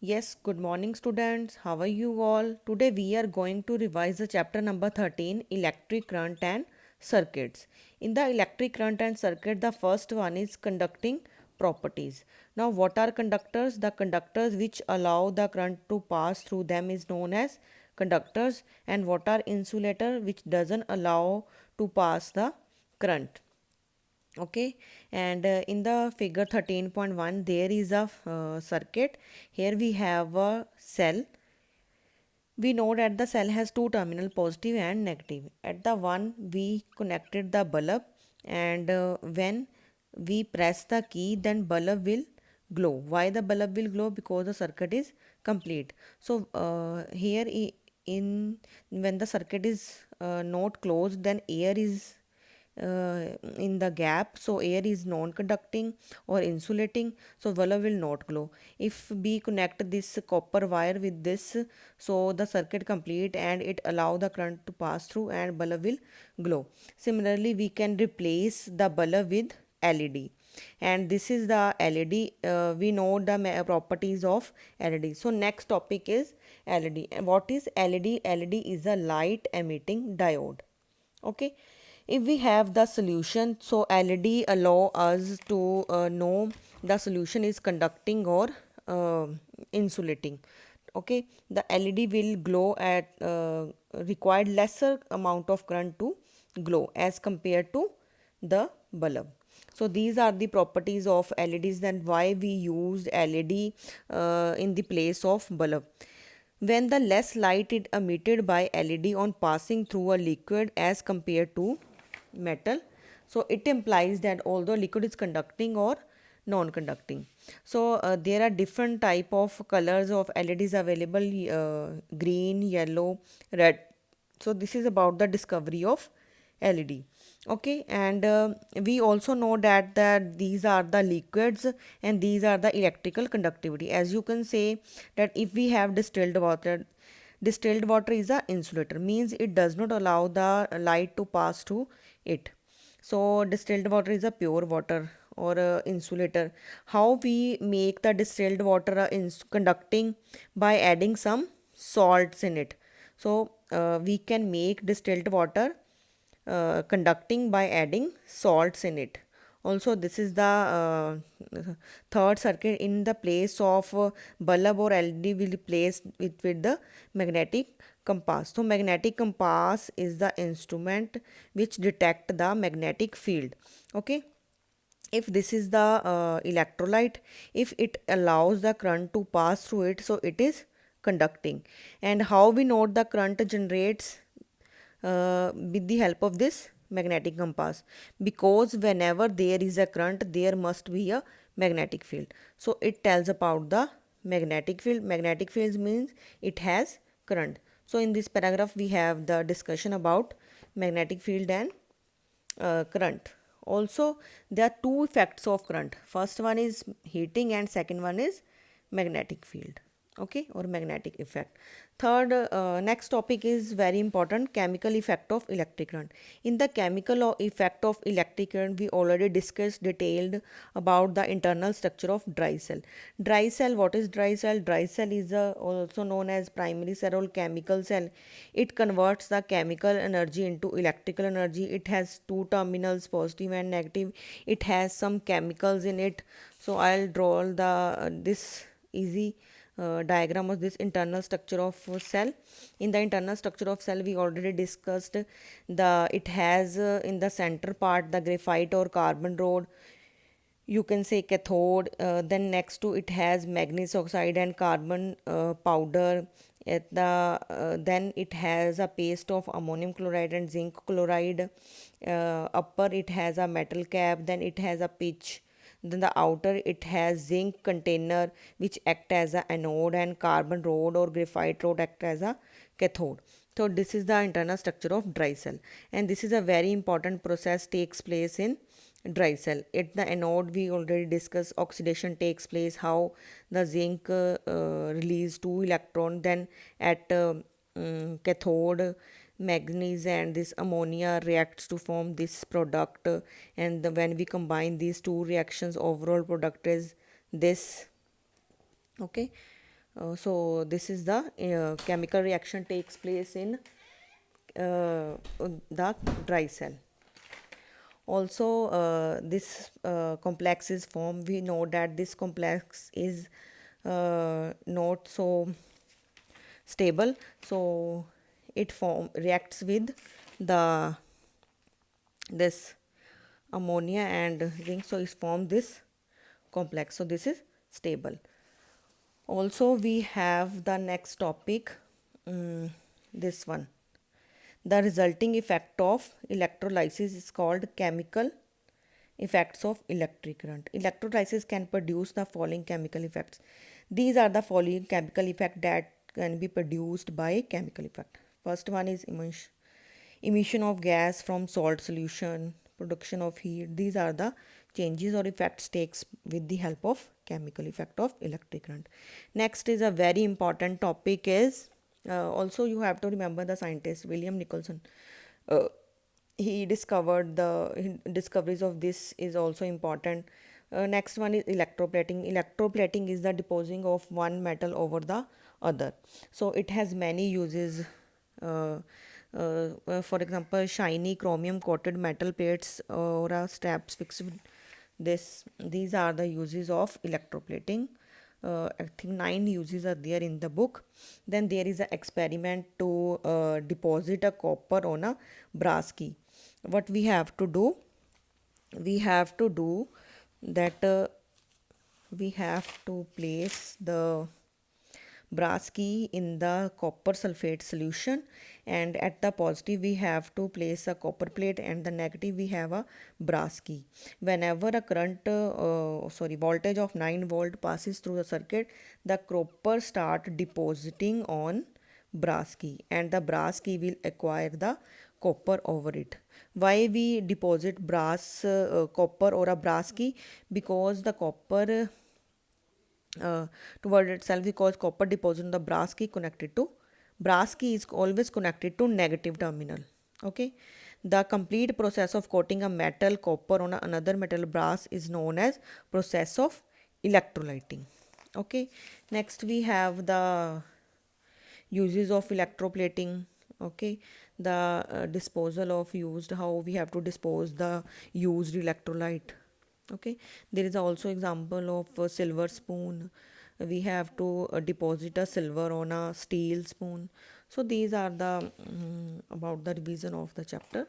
Yes, good morning, students. How are you all? Today we are going to revise the chapter number 13 Electric Current and Circuits. In the electric current and circuit, the first one is conducting properties. Now, what are conductors? The conductors which allow the current to pass through them is known as conductors, and what are insulator which doesn't allow to pass the current. Okay, and in the figure 13.1 there is a circuit. Here we have a cell. We know that the cell has two terminal, positive and negative. At the one we connected the bulb, and when we press the key then bulb will glow. Why the bulb will glow? Because the circuit is complete. So here in when the circuit is not closed, then air is in the gap, so air is non-conducting or insulating, so bulb will not glow. If we connect this copper wire with this, so the circuit complete and it allow the current to pass through and bulb will glow. Similarly, we can replace the bulb with LED, and this is the LED. We know the properties of LED. So next topic is LED. What is LED? LED is a light emitting diode. Okay, if we have the solution, so LED allow us to know the solution is conducting or insulating. Okay, the LED will glow at required lesser amount of current to glow as compared to the bulb. So these are the properties of LEDs, and why we used LED in the place of bulb. When the less light is emitted by LED on passing through a liquid as compared to metal, so it implies that although liquid is conducting or non-conducting. So there are different type of colors of LEDs available: green, yellow, red. So this is about the discovery of LED. Okay, and we also know that these are the liquids and these are the electrical conductivity. As you can say that if we have distilled water is a insulator, means it does not allow the light to pass through it. So distilled water is a pure water or a insulator. How we make the distilled water conducting? By adding some salts in it. So we can make distilled water conducting by adding salts in it. Also, this is the third circuit. In the place of bulb or LED will be placed with the magnetic compass. So magnetic compass is the instrument which detect the magnetic field. Okay, if this is the electrolyte, if it allows the current to pass through it, so it is conducting. And how we note the current generates with the help of this magnetic compass, because whenever there is a current there must be a magnetic field. So it tells about the magnetic field. Magnetic fields means it has current. So in this paragraph we have the discussion about magnetic field and current. Also, there are two effects of current. First one is heating and second one is magnetic field. Okay, or magnetic effect. Third, next topic is very important: chemical effect of electric current. In the chemical effect of electric current, we already discussed detailed about the internal structure of dry cell. Dry cell, what is dry cell? Dry cell is also known as primary cell or chemical cell. It converts the chemical energy into electrical energy. It has two terminals, positive and negative. It has some chemicals in it. So I'll draw the this easy diagram of this internal structure of cell. In the internal structure of cell we already discussed the it has in the center part the graphite or carbon rod, you can say cathode. Then next to it has manganese oxide and carbon powder. At the then it has a paste of ammonium chloride and zinc chloride. Upper it has a metal cap, then it has a pitch. Then the outer it has zinc container which act as a anode, and carbon rod or graphite rod act as a cathode. So this is the internal structure of dry cell, and this is a very important process takes place in dry cell. At the anode we already discussed oxidation takes place, how the zinc release two electron. Then at cathode, manganese and this ammonia reacts to form this product, and when we combine these two reactions overall product is this. Okay, So this is the chemical reaction takes place in the dry cell. Also, this complex is formed. We know that this complex is not so stable, so it reacts with the this ammonia and zinc, so it forms this complex. So this is stable. Also, we have the next topic, this one. The resulting effect of electrolysis is called chemical effects of electric current. Electrolysis can produce the following chemical effects. These are the following chemical effects that can be produced by chemical effect. First one is emission of gas from salt solution, production of heat. These are the changes or effects takes with the help of chemical effect of electric current. Next is a very important topic is also you have to remember the scientist William Nicholson. Uh, he discovered the discoveries of this is also important. Next one is electroplating. Electroplating is the depositing of one metal over the other, so it has many uses. uh, for example, shiny chromium coated metal plates or straps fixed with this. These are the uses of electroplating. I think 9 uses are there in the book. Then there is an experiment to deposit a copper on a brass key. What we have to do? We have to do that. We have to place the brass key in the copper sulfate solution, and at the positive we have to place a copper plate, and the negative we have a brass key. Whenever a current voltage of 9 volt passes through the circuit, the copper start depositing on brass key, and the brass key will acquire the copper over it. Why we deposit copper or a brass key? Because the copper toward itself, because copper deposit on the brass key is always connected to negative terminal. Okay, the complete process of coating a metal copper on another metal brass is known as process of electrolyting. Okay, next we have the uses of electroplating. Okay, the disposal of used, how we have to dispose the used electrolyte. Okay, there is also example of a silver spoon. We have to deposit a silver on a steel spoon. So these are the about the revision of the chapter.